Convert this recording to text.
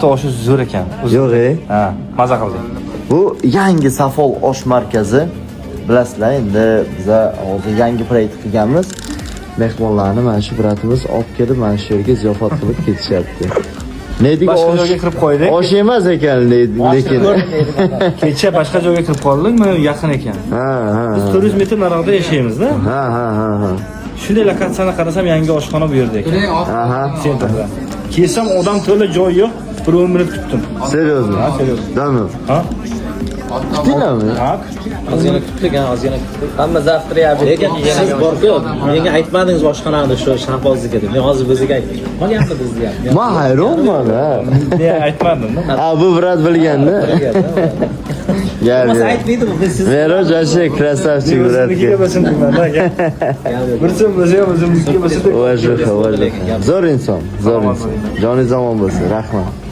Kafta oshi zo'r ekan. Yo'q, Ha, maza qildik. bu yangi Safol osh markazi. Bilasizlar, endi biz hozir yangi proyekt qilganmiz. Mehmonlarni mana shu bratimiz olib kelib mana shu yerga ziyofat qilib ketishyapti. Neydi Boshqa joyga kirib qo'ydik. Osh emas ekan, lekin. Kecha boshqa joyga kirib qoldik, mana yaqin ekan. Ha. Biz 400 metr nariroqda yashaymiz-da. Ha. Shunday lokatsiyani qarasam yangi oshxona bu yerda ekan. Aha. Sentrda. Kelsam odam to'la joy yo'q. 1 minut kutdim. Seriozmi? Ha, seriyoz. Dami? Ha? Kutdinglarmi? Ha? Ozgina kutdik, ozgina kutdik. Hamma zavtri lekin siz borku, menga aytmadingiz oshxonani shu shanbozligi deb. Men hozir bizga aytdim. Qolganmi bizga? Men hayronman ha. deya aytmadim-da. Ha, bu brat bilganda. Gel. Aytmaydi bu siz. Meroj ashi krasavchik brat. Biznikiga bo'lsin deyman aka. Bir so'm bo'lsa ham o'zimizga bo'lsa. Zo'r inson. Joningiz omon bo'lsin. Rahmat.